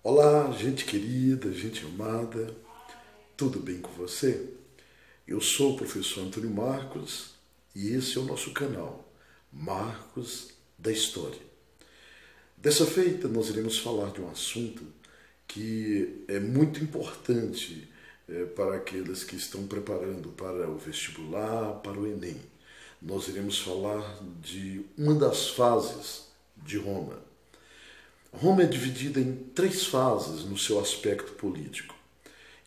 Olá, gente querida, gente amada, tudo bem com você? Eu sou o professor Antônio Marcos e esse é o nosso canal, Marcos da História. Dessa feita, nós iremos falar de um assunto que é muito importante para aqueles que estão preparando para o vestibular, para o Enem. Nós iremos falar de uma das fases de Roma. Roma é dividida em 3 fases no seu aspecto político.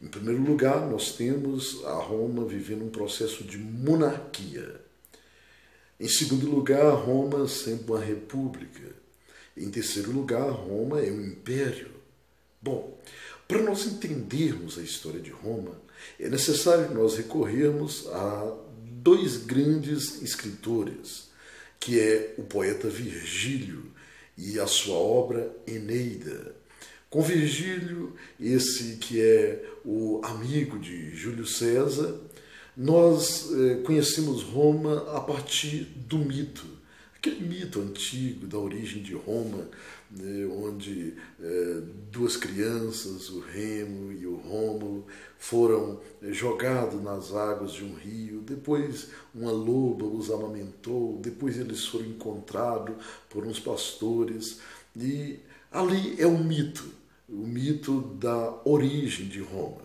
Em primeiro lugar, nós temos a Roma vivendo um processo de monarquia. Em segundo lugar, Roma sendo uma república. Em terceiro lugar, Roma é um império. Bom, para nós entendermos a história de Roma, é necessário nós recorrermos a 2 grandes escritores, que é o poeta Virgílio e a sua obra Eneida. Com Virgílio, esse que é o amigo de Júlio César, nós conhecemos Roma a partir do mito. Aquele mito antigo da origem de Roma, onde 2 crianças, o Remo e o Rômulo, foram jogados nas águas de um rio, depois uma loba os amamentou, depois eles foram encontrados por uns pastores, e ali é o mito da origem de Roma.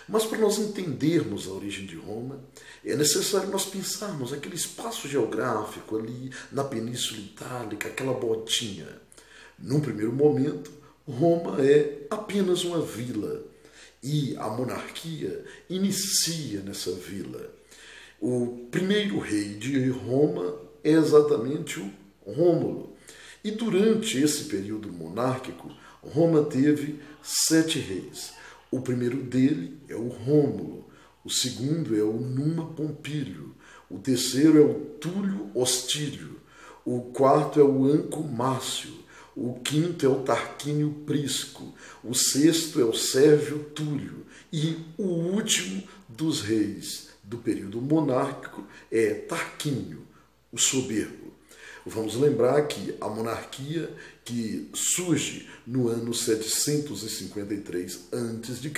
Mas para nós entendermos a origem de Roma, é necessário nós pensarmos aquele espaço geográfico ali na Península Itálica, aquela botinha. Num primeiro momento, Roma é apenas uma vila e a monarquia inicia nessa vila. O primeiro rei de Roma é exatamente o Rômulo. E durante esse período monárquico, Roma teve 7 reis. O primeiro dele é o Rômulo, o segundo é o Numa Pompílio, o terceiro é o Túlio Hostílio, o quarto é o Anco Márcio, o quinto é o Tarquínio Prisco, o sexto é o Sérvio Túlio e o último dos reis do período monárquico é Tarquínio, o Soberbo. Vamos lembrar que a monarquia, que surge no ano 753 a.C.,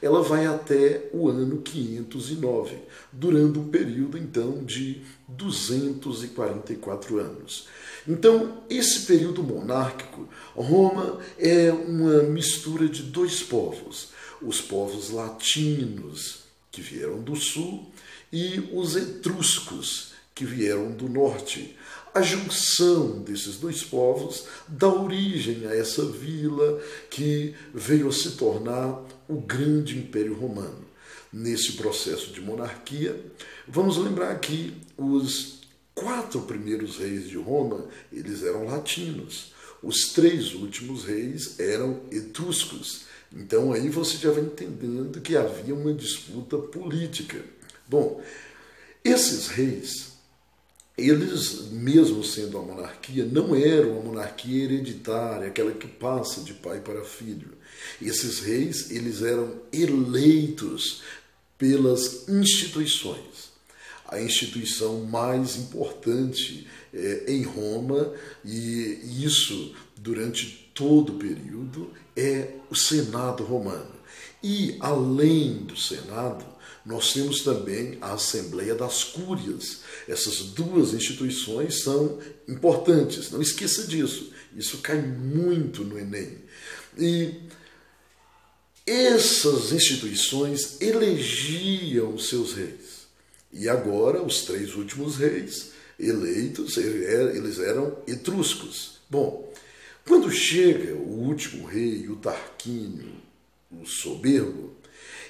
ela vai até o ano 509, durante um período, então, de 244 anos. Então, esse período monárquico, Roma é uma mistura de 2 povos, os povos latinos, que vieram do sul, e os etruscos, que vieram do norte. A junção desses 2 povos dá origem a essa vila que veio a se tornar o grande Império Romano. Nesse processo de monarquia, vamos lembrar que os 4 primeiros reis de Roma, eles eram latinos. Os 3 últimos reis eram etruscos. Então aí você já vai entendendo que havia uma disputa política. Bom, esses reis, eles, mesmo sendo a monarquia, não eram uma monarquia hereditária, aquela que passa de pai para filho. Esses reis, eles eram eleitos pelas instituições. A instituição mais importante em Roma, e isso durante todo o período, é o Senado romano. E, além do Senado, nós temos também a Assembleia das Cúrias. Essas 2 instituições são importantes, não esqueça disso. Isso cai muito no Enem. E essas instituições elegiam seus reis. E agora, os 3 últimos reis eleitos, eles eram etruscos. Bom, quando chega o último rei, o Tarquínio, o Soberbo,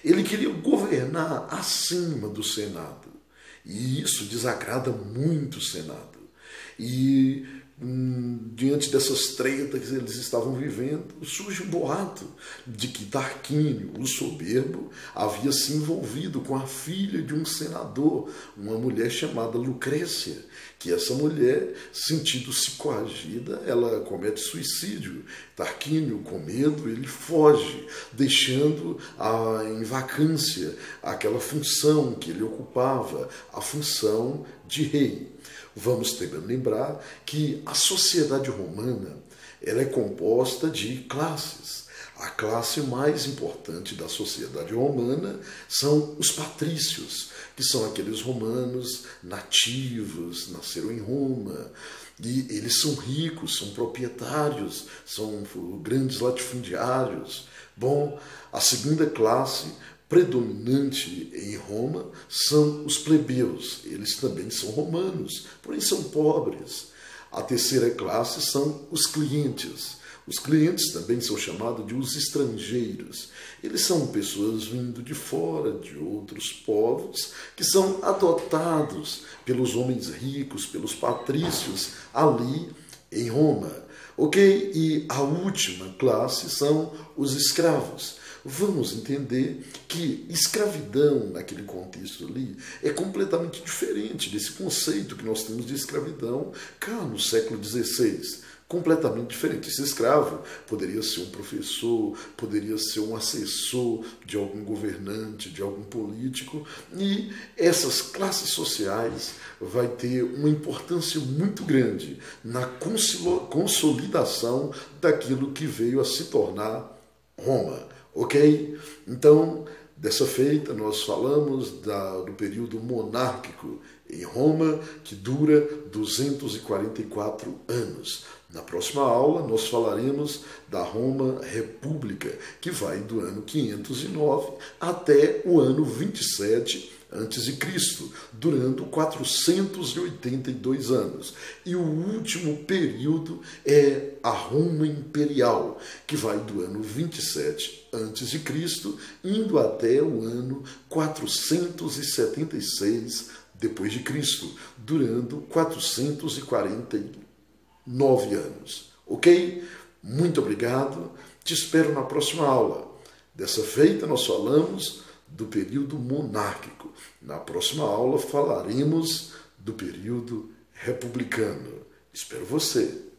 ele queria governar acima do Senado. E isso desagrada muito o Senado. E diante dessas tretas que eles estavam vivendo, surge um boato de que Tarquínio, o Soberbo, havia se envolvido com a filha de um senador, uma mulher chamada Lucrécia, que essa mulher, sentindo-se coagida, ela comete suicídio. Tarquínio, com medo, ele foge, deixando em vacância aquela função que ele ocupava, a função de rei. Vamos também lembrar que a sociedade romana ela é composta de classes. A classe mais importante da sociedade romana são os patrícios, que são aqueles romanos nativos, nasceram em Roma, e eles são ricos, são proprietários, são grandes latifundiários. Bom, a segunda classe predominante em Roma são os plebeus. Eles também são romanos, porém são pobres. A terceira classe são os clientes. Os clientes também são chamados de os estrangeiros. Eles são pessoas vindo de fora, de outros povos, que são adotados pelos homens ricos, pelos patrícios ali em Roma. Ok? E a última classe são os escravos. Vamos entender que escravidão, naquele contexto ali, é completamente diferente desse conceito que nós temos de escravidão cá no século XVI. Completamente diferente. Esse escravo poderia ser um professor, poderia ser um assessor de algum governante, de algum político, e essas classes sociais vai ter uma importância muito grande na consolidação daquilo que veio a se tornar Roma. Ok? Então, dessa feita, nós falamos do período monárquico em Roma, que dura 244 anos. Na próxima aula, nós falaremos da Roma República, que vai do ano 509 até o ano 27 a.C., durando 482 anos. E o último período é a Roma Imperial, que vai do ano 27 a.C., indo até o ano 476 depois de Cristo, durando 449 anos. Ok? Muito obrigado. Te espero na próxima aula. Dessa feita, nós falamos do período monárquico. Na próxima aula, falaremos do período republicano. Espero você.